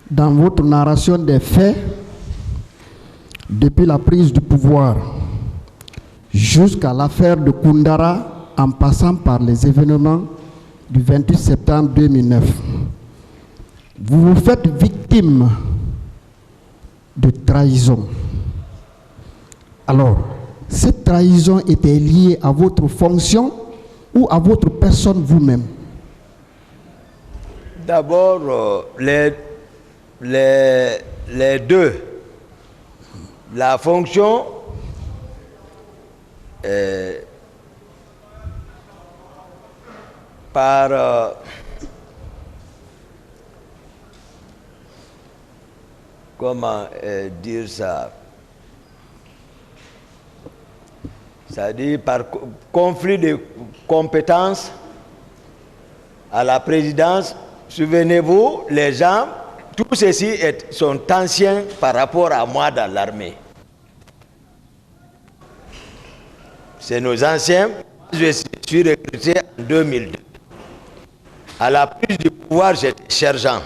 dans votre narration des faits, depuis la prise du pouvoir jusqu'à l'affaire de Koundara, en passant par les événements du 28 septembre 2009, vous vous faites victime de trahison. Alors, cette trahison était liée à votre fonction ou à votre personne vous-même? D'abord, les deux. La fonction par comment dire ça? C'est-à-dire par conflit de compétences à la présidence. Souvenez-vous, les gens, tous ceci sont anciens par rapport à moi dans l'armée. C'est nos anciens. Je suis recruté en 2002. À la prise du pouvoir, j'étais sergent.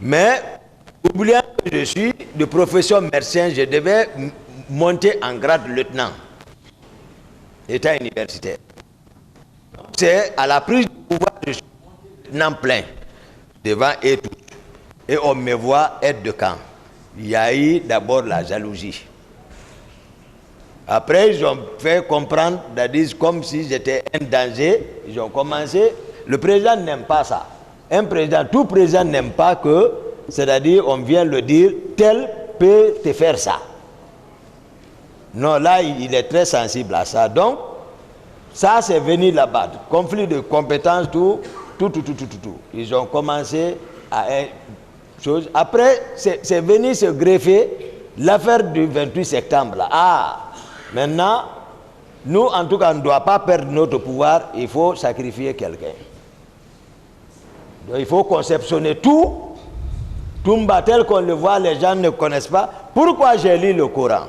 Mais, oubliant que je suis de profession médecin, je devais monter en grade lieutenant, état universitaire. C'est à la prise du pouvoir, je suis lieutenant plein, devant et tout. Et on me voit aide de camp. Il y a eu d'abord la jalousie. Après, ils ont fait comprendre, c'est-à-dire comme si j'étais un danger. Ils ont commencé. Le président n'aime pas ça. Un président, tout président n'aime pas que, c'est-à-dire, on vient le dire, tel peut te faire ça. Non, là, il est très sensible à ça. Donc, ça, c'est venu là-bas. Conflit de compétences, tout. Ils ont commencé à une chose. Après, c'est venu se greffer l'affaire du 28 septembre. Là. Ah! Maintenant, nous, en tout cas, on ne doit pas perdre notre pouvoir, il faut sacrifier quelqu'un. Donc, il faut conceptionner tout tel qu'on le voit, les gens ne connaissent pas. Pourquoi j'ai lu le Coran?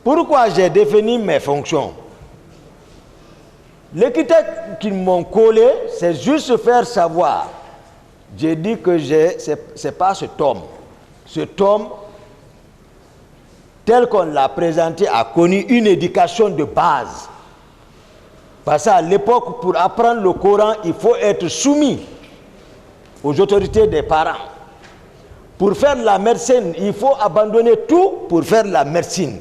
Pourquoi j'ai défini mes fonctions? L'étiquette qu'ils m'ont collé, c'est juste faire savoir. J'ai dit que c'est pas cet homme. Cet homme, tel qu'on l'a présenté, a connu une éducation de base. Parce qu'à l'époque, pour apprendre le Coran, il faut être soumis aux autorités des parents. Pour faire la médecine, il faut abandonner tout pour faire la médecine.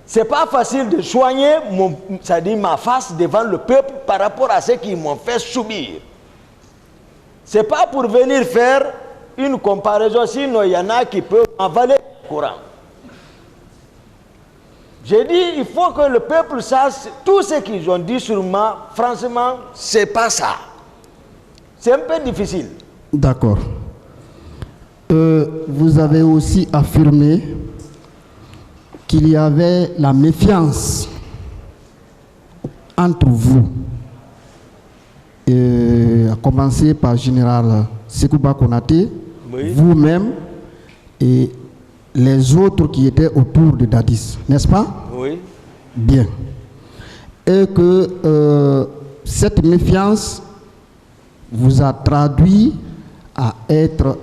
C'est pas facile de soigner ma face devant le peuple par rapport à ce qu'ils m'ont fait subir. C'est pas pour venir faire une comparaison, sinon il y en a qui peuvent avaler le Coran. J'ai dit, il faut que le peuple sache tout ce qu'ils ont dit sur moi. Franchement, c'est pas ça. C'est un peu difficile. D'accord. Vous avez aussi affirmé qu'il y avait la méfiance entre vous, à commencer par Général Sekouba Konaté, oui, vous-même et les autres qui étaient autour de Dadis, n'est-ce pas? Oui. Bien. Et que cette méfiance vous a traduit à être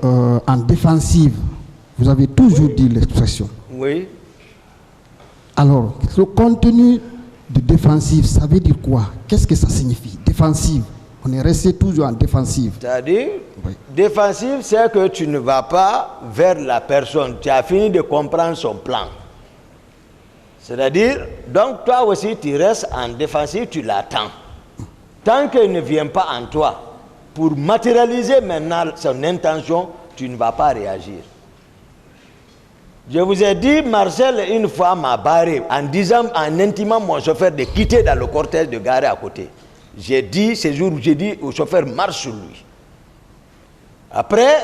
en défensive. Vous avez toujours dit l'expression. Oui. Alors, le contenu de défensive, ça veut dire quoi? Qu'est-ce que ça signifie? Défensive. On est resté toujours en défensive. C'est-à-dire, oui, défensive, c'est que tu ne vas pas vers la personne. Tu as fini de comprendre son plan. C'est-à-dire, donc toi aussi, tu restes en défensive, tu l'attends. Tant qu'il ne vient pas en toi, pour matérialiser maintenant son intention, tu ne vas pas réagir. Je vous ai dit, Marcel, une fois m'a barré en disant, en intimant mon chauffeur de quitter dans le cortège de garer à côté. J'ai dit, ce jour, j'ai dit au chauffeur, marche sur lui. Après,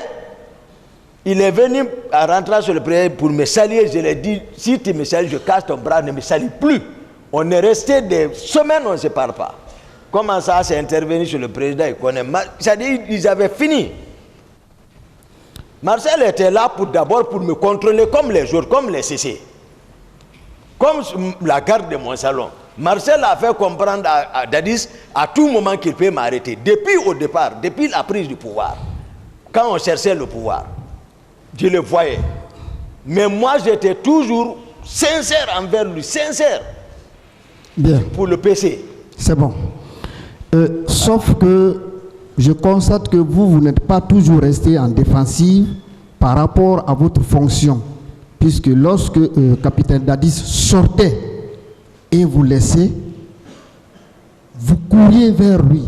il est venu à rentrer sur le président pour me saluer. Je lui ai dit, si tu me salues, je casse ton bras, ne me salue plus. On est resté des semaines, on ne se parle pas. Comment ça, c'est intervenu sur le président, il connaît. C'est-à-dire, ils avaient fini. Marcel était là d'abord pour me contrôler comme les autres, comme les CC. Comme la garde de mon salon. Marcel a fait comprendre à Dadis à tout moment qu'il peut m'arrêter. Depuis au départ, depuis la prise du pouvoir, quand on cherchait le pouvoir, je le voyais. Mais moi, j'étais toujours sincère envers lui, sincère. Bien. Pour le PC. C'est bon. Sauf que je constate que vous n'êtes pas toujours resté en défensive par rapport à votre fonction. Puisque lorsque capitaine Dadis sortait et vous laissait, vous couriez vers lui.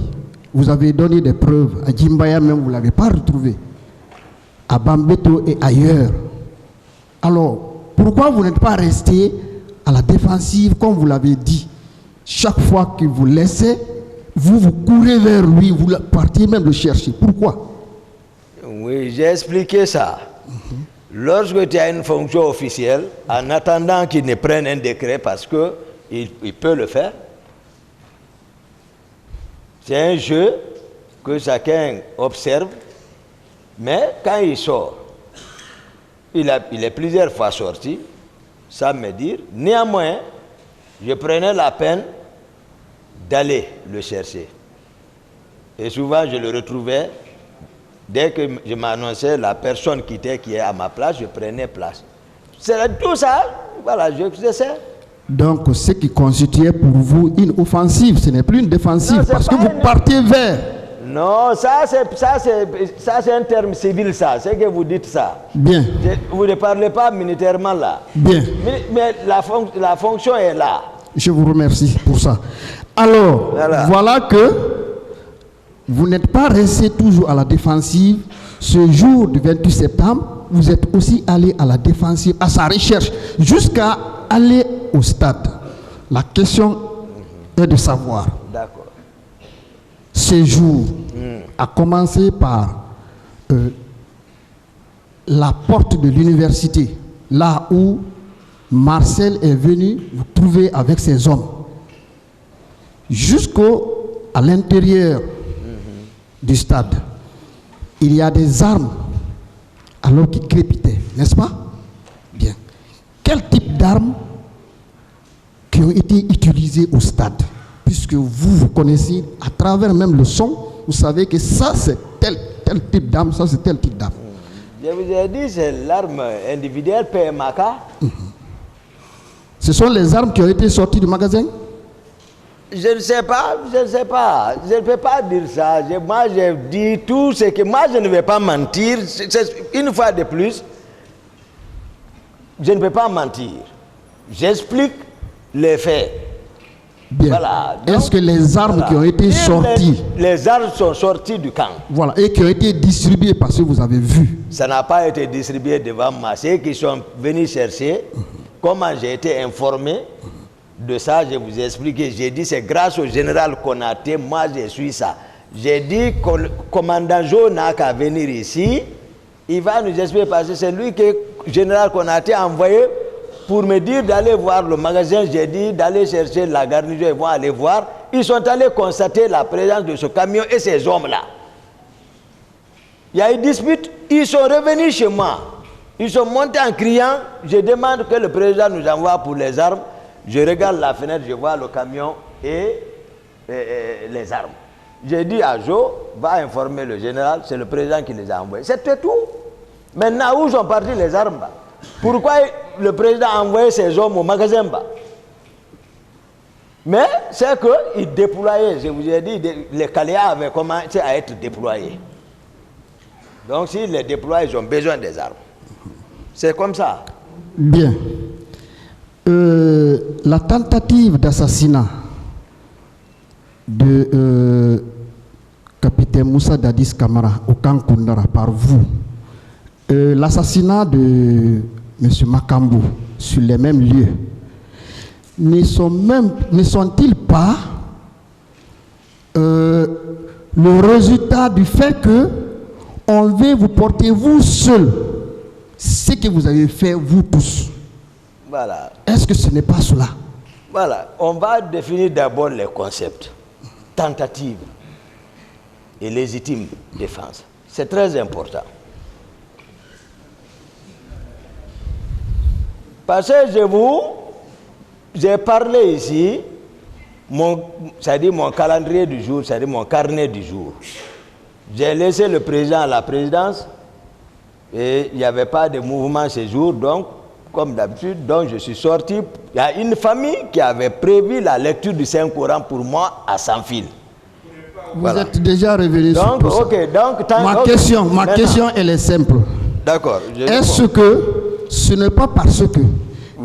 Vous avez donné des preuves. À Djimbaya même, vous ne l'avez pas retrouvé. À Bambeto et ailleurs. Alors, pourquoi vous n'êtes pas resté à la défensive comme vous l'avez dit? Chaque fois qu'il vous laissait, vous courez vers lui, vous partiez même le chercher. Pourquoi? Oui, j'ai expliqué ça. Lorsque tu as une fonction officielle, en attendant qu'il ne prenne un décret parce qu'il peut le faire, c'est un jeu que chacun observe, mais quand il sort, il est plusieurs fois sorti, sans me dire. Néanmoins, je prenais la peine d'aller le chercher. Et souvent, je le retrouvais. Dès que je m'annonçais, la personne qui est à ma place, je prenais place. C'est tout ça, voilà, je sais. Donc, ce qui constituait pour vous une offensive, ce n'est plus une défensive, non, parce que vous partez vers. Non, ça c'est un terme civil, ça, c'est que vous dites ça. Bien. Vous ne parlez pas militairement là. Bien. Mais la fonction est là. Je vous remercie pour ça. Alors, voilà que vous n'êtes pas resté toujours à la défensive. Ce jour du 28 septembre, vous êtes aussi allé à la défensive, à sa recherche, jusqu'à aller au stade. La question est de savoir. D'accord. Ce jour a commencé par la porte de l'université, là où Marcel est venu vous trouver avec ses hommes. Jusqu'à l'intérieur du stade, il y a des armes alors qui crépitaient, n'est-ce pas? Bien. Quel type d'armes qui ont été utilisées au stade? Puisque vous connaissez, à travers même le son, vous savez que ça c'est tel type d'arme, ça c'est tel type d'arme. Je vous ai dit, c'est l'arme individuelle PMAK. Ce sont les armes qui ont été sorties du magasin? Je ne sais pas. Je ne peux pas dire ça. Moi, j'ai dit tout ce que... Moi, je ne vais pas mentir. Une fois de plus, je ne peux pas mentir. J'explique les faits. Bien. Voilà. Est-ce que les armes qui ont été sorties... Les armes sont sorties du camp. Voilà. Et qui ont été distribuées parce que vous avez vu. Ça n'a pas été distribué devant moi. Ceux qui sont venus chercher, comment j'ai été informé de ça, je vous ai expliqué. J'ai dit, c'est grâce au général Konaté, moi je suis ça. J'ai dit, commandant Jo n'a qu'à venir ici, il va nous expliquer parce que c'est lui que le général Konaté a envoyé pour me dire d'aller voir le magasin. J'ai dit d'aller chercher la garnison, ils vont aller voir. Ils sont allés constater la présence de ce camion et ces hommes-là. Il y a eu dispute, ils sont revenus chez moi. Ils sont montés en criant, je demande que le président nous envoie pour les armes. Je regarde la fenêtre, je vois le camion et les armes. J'ai dit à Jo, va informer le général, c'est le président qui les a envoyés. C'était tout. Maintenant, où sont partis les armes? Pourquoi le président a envoyé ses hommes au magasin? Mais c'est qu'il déployait, je vous ai dit, les Kaléas avaient commencé à être déployés. Donc s'ils les déploient, ils ont besoin des armes. C'est comme ça. Bien. La tentative d'assassinat de capitaine Moussa Dadis Camara au camp Koundara par vous, l'assassinat de M. Makambo sur les mêmes lieux, ne sont-ils pas le résultat du fait que on veut vous porter vous seul ce que vous avez fait vous tous? Voilà. Est-ce que ce n'est pas cela? Voilà. On va définir d'abord les concepts. Tentative et légitime défense. C'est très important. Parce que je vous j'ai parlé ici, c'est-à-dire mon calendrier du jour, c'est-à-dire mon carnet du jour. J'ai laissé le président à la présidence et il n'y avait pas de mouvement ce jour, donc, comme d'habitude, donc je suis sorti. Il y a une famille qui avait prévu la lecture du Saint-Coran pour moi à Sans-Fil. Vous êtes déjà revenu sur tout ça. Ma question, elle est simple. D'accord. Est-ce que ce n'est pas parce que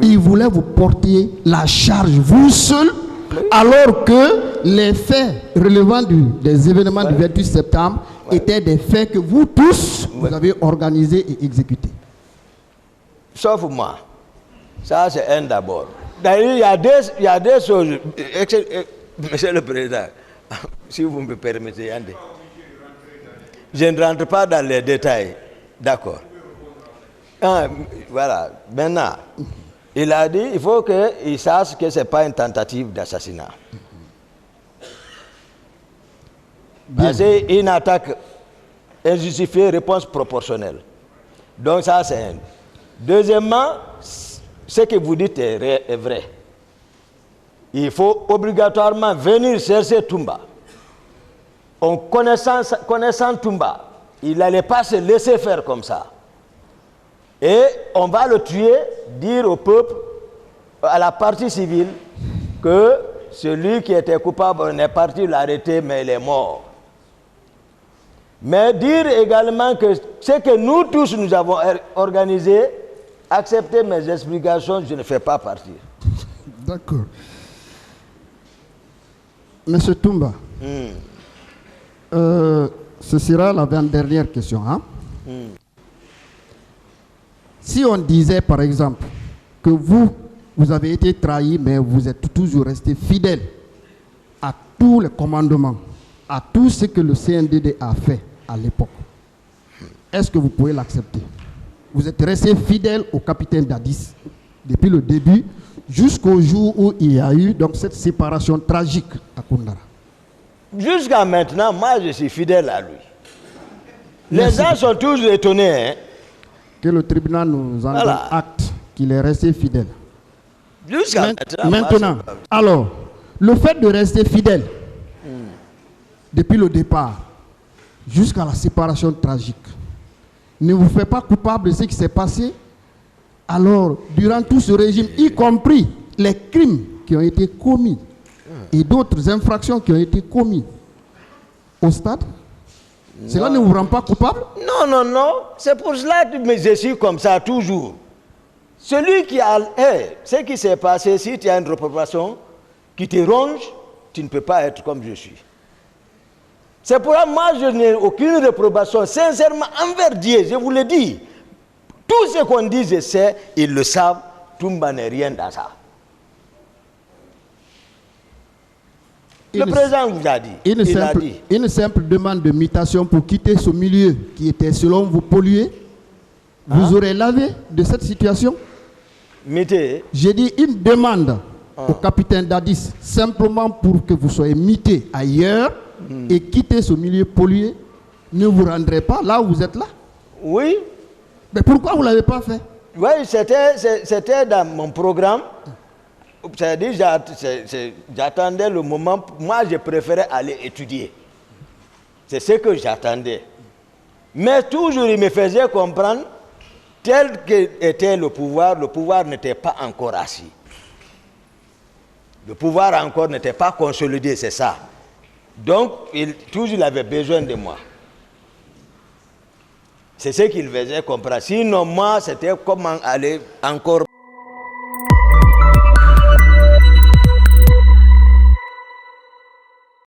il voulait vous porter la charge vous seul, alors que les faits relevant des événements du 28 septembre étaient des faits que vous tous, vous avez organisés et exécutés? Sauf moi. Ça, c'est un d'abord. D'ailleurs, il y a des choses. Monsieur le Président, si vous me permettez, Yandé. Je ne rentre pas dans les détails. D'accord. Voilà. Maintenant, il a dit il faut qu'il sache que ce n'est pas une tentative d'assassinat. C'est une attaque injustifiée, réponse proportionnelle. Donc ça, c'est un. Deuxièmement, ce que vous dites est vrai. Il faut obligatoirement venir chercher Toumba. En connaissant Toumba, il n'allait pas se laisser faire comme ça. Et on va le tuer, dire au peuple, à la partie civile, que celui qui était coupable, on est parti l'arrêter, mais il est mort. Mais dire également que ce que nous tous nous avons organisé, accepter mes explications, je ne fais pas partir. D'accord. Monsieur Toumba, ce sera la dernière question. Hein? Si on disait, par exemple, que vous avez été trahi, mais vous êtes toujours resté fidèle à tous les commandements, à tout ce que le CNDD a fait à l'époque, est-ce que vous pouvez l'accepter? Vous êtes resté fidèle au capitaine Dadis depuis le début, jusqu'au jour où il y a eu donc cette séparation tragique à Koundara. Jusqu'à maintenant, moi je suis fidèle à lui. Les gens sont toujours étonnés. Hein? Que le tribunal nous en donne acte qu'il est resté fidèle. Jusqu'à maintenant. Alors, le fait de rester fidèle depuis le départ jusqu'à la séparation tragique ne vous fait pas coupable de ce qui s'est passé? Alors, durant tout ce régime, y compris les crimes qui ont été commis et d'autres infractions qui ont été commises au stade, cela ne vous rend pas coupable? Non. C'est pour cela que je suis comme ça toujours. Celui qui a... ce qui s'est passé, si tu as une reprochation qui te ronge, tu ne peux pas être comme je suis. C'est pour ça que moi, je n'ai aucune réprobation, sincèrement, envers Dieu, je vous le dis. Tout ce qu'on dit, je sais, ils le savent, Toumba n'est rien dans ça. Le président vous a dit. Une simple demande de mutation pour quitter ce milieu qui était, selon vous, pollué, vous aurez lavé de cette situation? J'ai dit une demande au capitaine Dadis, simplement pour que vous soyez muté ailleurs et quitter ce milieu pollué, ne vous rendrez pas là où vous êtes là? Oui. Mais pourquoi vous ne l'avez pas fait? Oui, c'était dans mon programme. C'est-à-dire, j'attendais le moment. Moi, je préférais aller étudier. C'est ce que j'attendais. Mais toujours, il me faisait comprendre, tel qu'était le pouvoir n'était pas encore assis. Le pouvoir encore n'était pas consolidé, c'est ça. Donc, toujours, il avait besoin de moi. C'est ce qu'il faisait comprendre. Sinon, moi, c'était comment aller encore